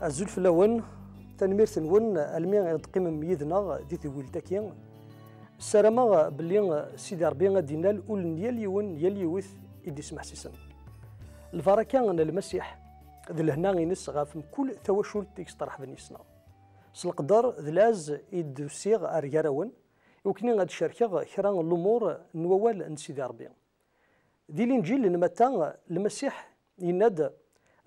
أزول فلاون تنميرت نون المي تقيم ميدنا دي تقولتاكي السلامة بلي سيدي ربي غادي اول ديال يون ديال يوث يدي سمح سيسن البركه ان المسيح ذي الهنا ينس غاف كل تواشل تيكسترح بنيسنا سلقدر ذلاز يدوسيغ ارياراون وكني غاد الشركه كرا الامور نوال نسيدي ربي دي الانجيل نمتا المسيح ينادى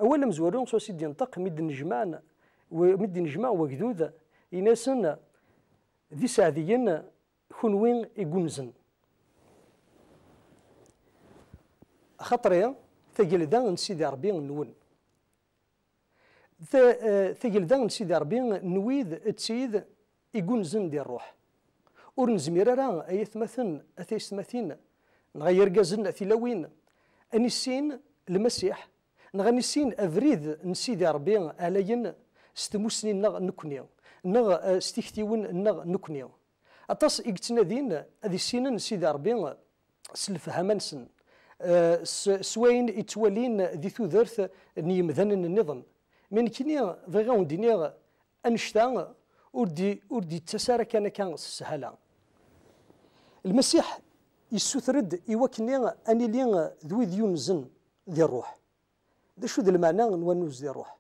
اولا مزورون سو سيدي ينطق مد نجمان ومد نجمع وجدود يناسن ذي سعديين كونوين يقنزن خطري ثقل دا نسيدي ربي نون ثقل دا نسيدي ربي نويذ تسيد يقنزن ديال الروح ور نزمير راه ايثمثن اثيثمثين نغير كازن اثيلاوين انيسين المسيح نغنيسين افريد نسيدي ربي علين ستموسني نكني نغ ستيختيون نغ نكني أطاس إجتنادين هذه السنين سيدي ربي سلف همانسن سوين يتوالين ذي ثوذرث نيمذن النظام من كنيا فغاون دينيغ أنشتان أردي تسارة كان سهلا المسيح يسوثرد يوكني أني لين ذوي ذيون زن ذي الروح ذا شو ذا المعنى نونوز ذي الروح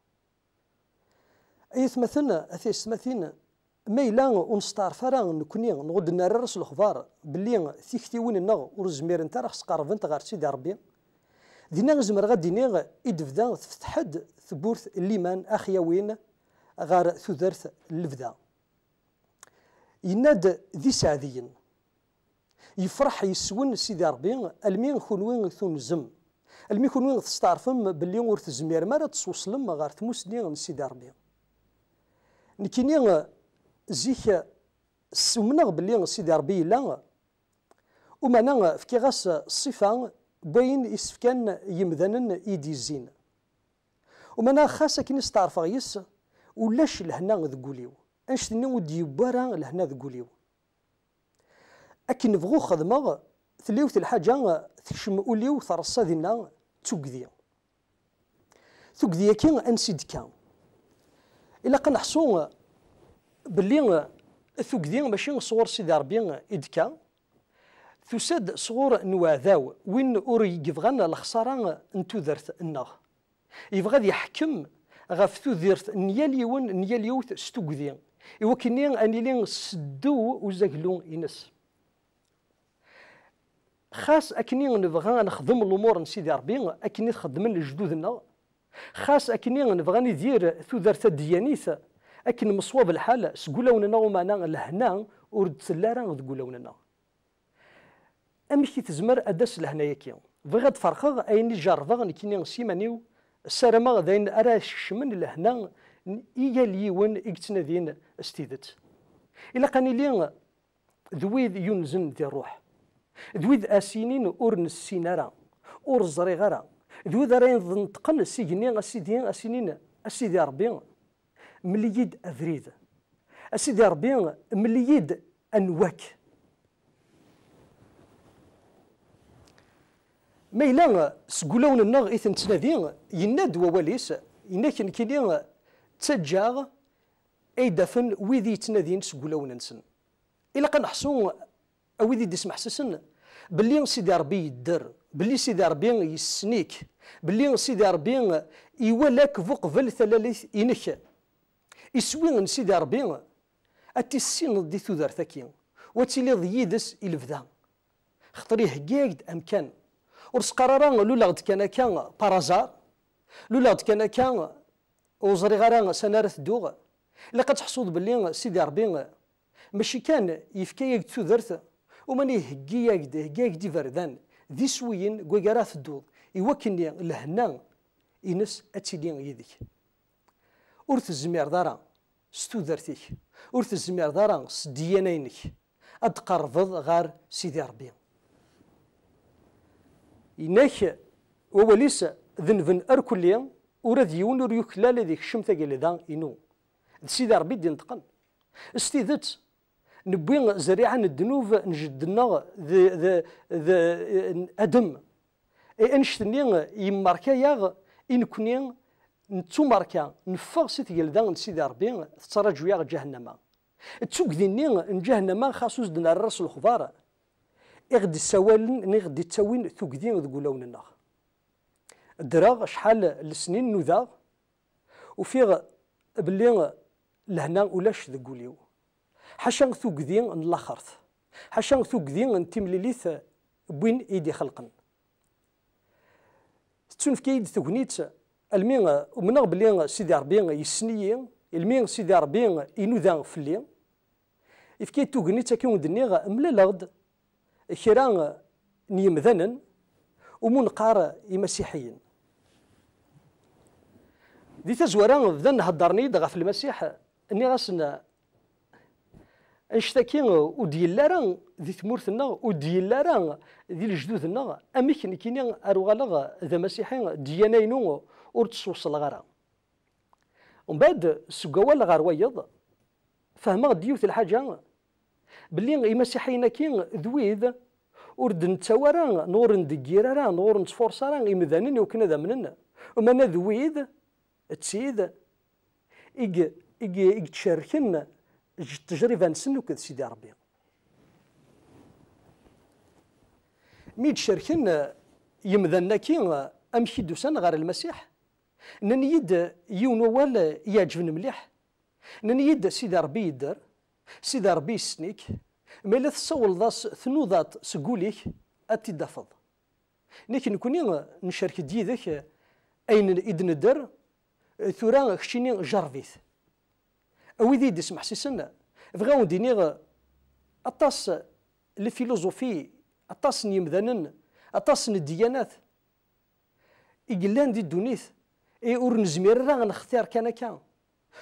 أيث مثلنا أثيس مثلنا ميلا ونستار فرا نكوني نغد نررس الخبار باللي تيكتيون النغ ورزمير انت راه سقارفنت غير سيدي ربي دينا زمر غادي نيغ يدفدا تفتحد ثبورث الليمان اخياوين غير ثذرث اللفدا يناد ذي سعديين يفرح يسون سيدي ربي المين خنوين ثنزم المين خنوين تستعرفم باللي ور تزمير ما تصوصلم غير تموسني سيدي ربي نكيني زيك سمنغ باللي سيدي ربي لا ومانا فكيغاس الصفه باين يسفكان يمذنن يدي الزين ومانا خاصه كي نستعرف غيس ولاش لهنا ذقوليو انشتني ودي برا لهنا ذقوليو اكن نبغو خدمه ثليوث الحاجه تشم اوليو ثرصا دينا تقذي كي انسيد كان الا كنحصو باللي ثقذي ماشي صور سيدي ربي إدكا تساد صغور نواذاو وين أوري يبغان الخسارة نتوذرت النغ يبغى يحكم غاف توذرت نياليون نياليوث ستوكذي يوكني أني لين سدو وزاكلو ينس خاص أكني نبغى نخدم الأمور نسيدي ربي أكني نخدم لجدودنا خاص أكني نبغى ندير توذرت الديانيث أكن مصواب الحال سقولوننا ومعنا لهنا ورد سلارا تقولوننا أمشي تزمر أدس لهنا يكي بغيت فرخغ أيني جارفغ نكيني سيمانيو السلامة ذين أراش من لهنا إياليون إكتنادين استيدت إلا قاني لين ذويذ ينزن ذي الروح ذويذ أسينين أورن السينارا أور الزريغارا ذويذ رين ذنطقن السيجنين أسينين أسيدي ربي مليد أفريد أسيدي ربي مليد أنواك ما إلا سقولون النغ إثن تنادين يناد وواليس يناكن كيلي تسجاغ أي دفن ويدي تنادين سقولون نسن إلا كنحصو أويدي ديسمح سسن باللي سيدي ربي يدر باللي سيدي ربي يسنيك باللي سيدي ربي يولاك فوق فل ثلاليث إنك يسوي نسيدي ربي أتيسين دي ثودر ثاكي وتيلي ضيدس الفدا خطري هكاك أمكان ورسقرارا لولا غد كان بارازار لولا غد كان وزري غارا سنارة دوغ لقد تحصود باللي سيدي ربي ماشي كان يفكايك ثودرث وماني هكاك دي فردان ذي سويين كوكارات الدوغ يوكني لهنا ينس أتيلي يديك ورث الزمير دارا ستودرتيك ورث الزمير دارا سديانينك أتقرفض غار سيدي ربي إناك ووليس ذنبن أركليا وراد يون ريوكلا لذيك الشمثة قال ذا إنو سيدي ربي دي نتقن استيدت نبوي زريعة الدنوب نجدنا ذا أدم أنشتني يماركا ياغ إن كني نتوماركا نفغ سي تقلدا سيدي ربي تتراجو يا جهنم تسوق ديني جهنم خاصوس دنا الراس الخضار يغدي السوال يغدي تساوين ثوكدين ذو لوننا دراغ شحال السنين نوذا وفي باللي لهنا ولاش ذقوليو حاشا ثوكدين نلاخرت حاشا ثوكدين نتمليليث بوين ايدي خلقن تون في كيد ثوكنيت المين ومنغ بلي سيدي ربي يسنيي المين سيدي ربي ينوذا فلي إفكي توغنيت كيون دنيغ ملالغد كيران نيمذنن ومنقار يمسيحيين دي تزوران بدا نهضرني غا في المسيح اني غاسنا اشتكي وديال ذي ثمورتنا وديال ذي الجدودنا اميكن كيني اروغالغ ذا مسيحي ديانينو ورتصوصل غرا ومن بعد سكوال غار ويض فهما ديوث الحاجه باللي المسيحيين كين ذويذ ورد نتوارا نور ندقيرا نور نتفورسا يمذانين وكنا ذا مننا ومانا ذويذ تسيد إيج تشاركن التجربة نسنو كذا سيدي ربي مي تشاركن يمذنا كي أمشي دوسان غير المسيح نني يد يونوال يعجبني مليح نني يد سيدي ربي يدر سيدي ربي يسنيك ميلا تصول ذا ثنوضات سقوليك أتدفض لكن نكوني نشارك ديذك أين إذن الدر ثورا خشيني جرفيث أويدي دي سمح سيسن فغاو دينيغ أطاس الفيلوزوفي أطاس نيمذانن أطاس الديانات إقلان دي الدونيث أور نزمير راه نختار كان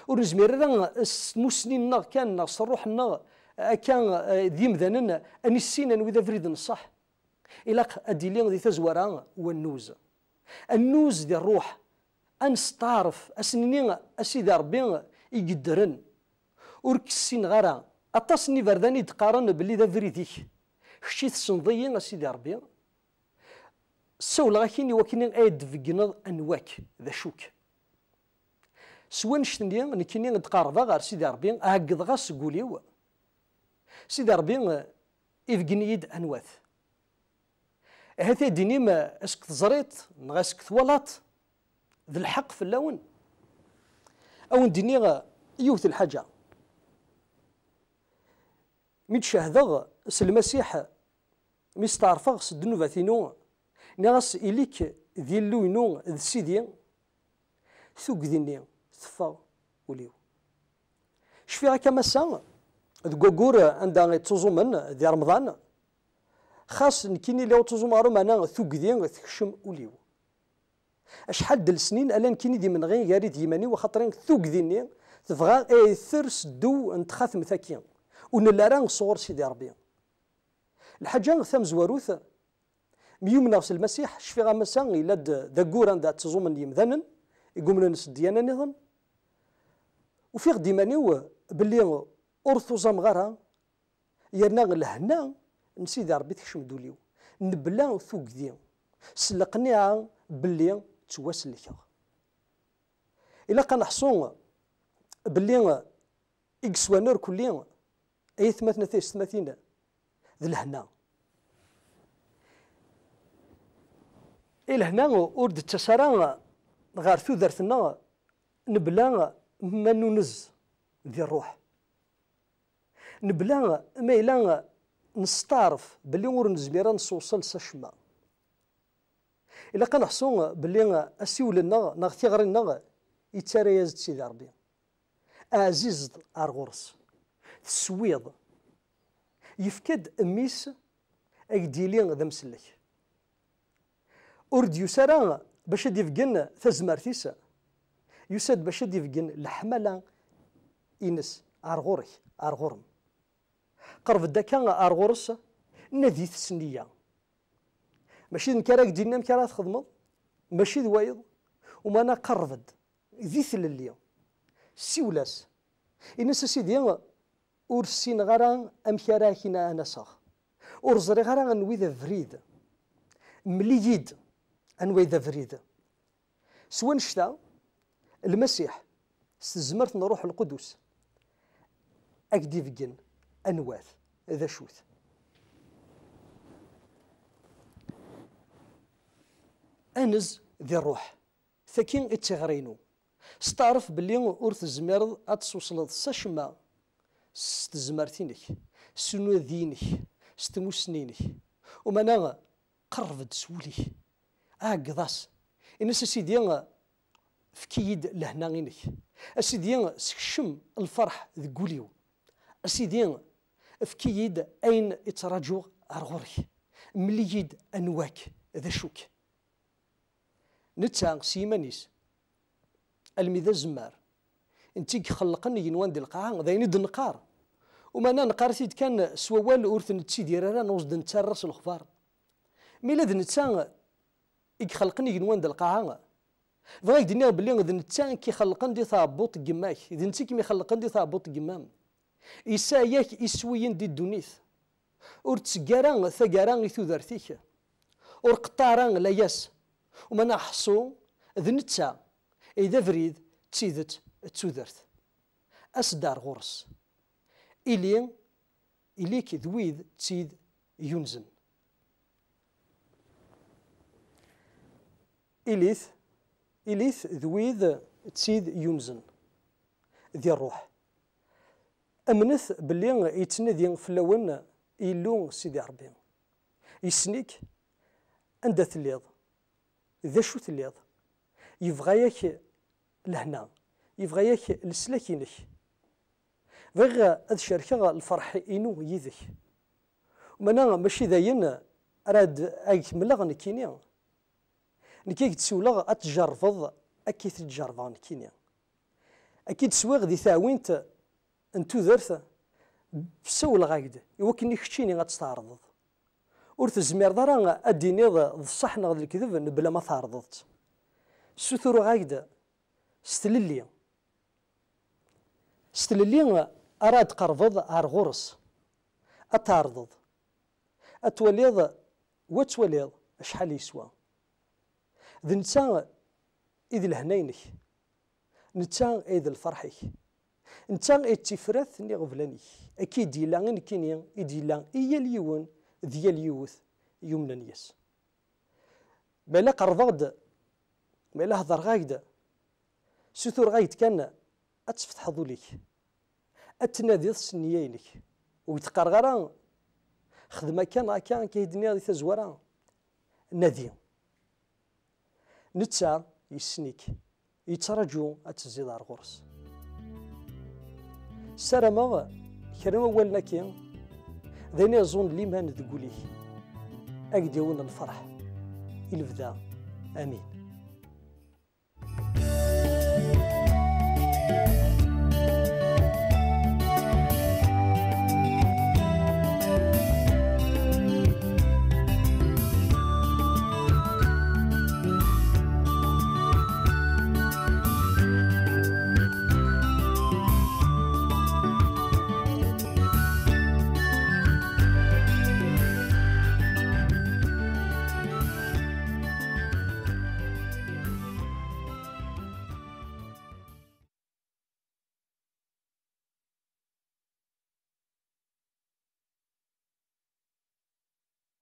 أور نزمير راه مسنين كان صروحنا كان ذي مذانن أني السينا وإذا فريد الصح إلا أديلين ذي تزوران والنوز النوز دي الروح أنستعرف أسنين أسيدي ربي يقدرن وركسين غرا أطاسني فرداني تقارن باللي ذا فريديك خشيت الصنضيين أسيدي ربي سول غاكيني وكيني أيد فيقنض أنواك ذا شوك سوان شتني نكيني نتقارض غير سيدي ربي أهقض غاس قوليو سيدي ربي يفقني يد أنواث هذا ديني ما اسك تزريت نغاسك ثوالات ذي الحق في اللون أو ديني يوث الحاجة ميت شاهدغ المسيح مستعرفغ سدنو فاثينو نغاس إليك ذي اللوينو ذي سيدي ثوق ذيني ثفا وليو شفي غاكا مسا ذ قوقور عندها تزومن ذي رمضان خاص نكيني لو تزوم معنا ثوق ذي تكشم وليو أشحال د السنين ألا نكيني دي من غير ياري ديماني وخاطرين ثوق ذيني تبغى أي ثرس دو نتخاث مثاكين ونلاران صور سيدي ربي الحاجة ثم زواروث ميومنا في المسيح شفي غا مسا إلا ذاكور عندها تزوم يمذنن يقوم لنا الديانة نظن وفي ديماني باللي أرثوزام غارها يرنا لهنا نسيدي ربي تكشم دوليو نبلا ثوق ذي سلقني باللي تواسلك إلا كنحصو باللي إكسوانور كلي أي ثماتنا ثماتين ذي الهنا الهنا ورد التسارع غير ثوذرتنا نبلا ما نونز ذي الروح نبلا ما إلا نستعرف باللي ور نزميرا نوصل سشما إلا كنحصو باللي أسيولنا ناغ ثيغرنا يتسارى يزد سيدي ربي عزيز أرغورس تسويض يفكد أميس أكديلين ذا مسلك أرد يسارى باش ديفقن ثزمارتيس يساد باش ديفقن الحملة إنس أرغوري أرغورم قرب الدكا أرغورس نذي تسنية ماشي نكراك دينا مكرا تخدمض ماشي ذوايض وما أنا قرفد ذي ثللي سيولاس إنس سيدي أرسين غرا أمكرا كينا أنا صاغ أرزري غرا أنوي ذا فريد مليد أنوي ذا فريد سوان شتا المسيح استزمرت نروح القدس أكدي فجن أنواث ذا شوث أنز ذي الروح ثكين اتغرينو ستعرف بلي ورث الزمير أتصوصل سشما ستزمرتينك سنو ذينك ستموسنينك ومانا قرب تسولي قضاس إنس سيدي فكيد لهنانينك أسيدي سكشم الفرح ذقوليو أسيدي فكيد أين اتراجو أرغوري مليد أنواك ذا شوك نتا سيمانيس المذا زمار انتي خلقني ينوان دي القاعة ذاين دنقار وما انا نقارتيد كان سوال اورث نتسيدي رانا نوزد نتسرس الخبار ميلاد نتا يخلقني ينوان دي القاعة بغاك دنيا بلي ذا نتا كي خلقن دي ثابوط قماك اذا نتا كي خلقن دي ثابوط قمام إسا ياك إسويين دي الدونيث ور تسكاران ثقاران يثوذرتيك ور قطاران لا ياس وما نحصو ذ نتا إذا فريد تسيدت تسوذرت أسدار غرس إليك ذويذ تسيد ينزن إليث ذويذ تسيد ينزن ذي الروح أمنث باللي يتنادي في اللون إلو سيدي ربي يسنيك عند تليض ذا شو تليض يبغى لهنا يبغى لسلاكينك بغى هاد شركة الفرح إنو يذك ومانا ماشي داين راد أكمل نكينيا نكيك تسولغ أتجرفض أكيد تجرفان كينيا أكيد تسويغ دي ثاوينت انتو ذرث بسول غايد يوكني كتشيني غتستعرض ور تزمير دارا اديني الصح نغ الكذب بلا ما تعرضت ستور غايد ستللي اراد قرفض ارغرس اتعرض اتوليض وتوليض شحال يسوى ذ نتا اذ الهنينك نتا اذ الفرحك نتا التفراث ني غفلاني اكيد يلا غير كينيا يديلا هي اليون ديال اليوث يمنا نياس بلا قرضاد بلا هضر غايد ستور غايد كان اتفتح ذوليك اتنادي سنيينك ويتقرغرا خدمه كان هكا كيدني هذه تزوره نادي نتا يسنيك يترجو اتزيد الغرس سرما كرم أولنا كي ذيني أظن لي ما نذقوليه أقديون الفرح الفدا آمين.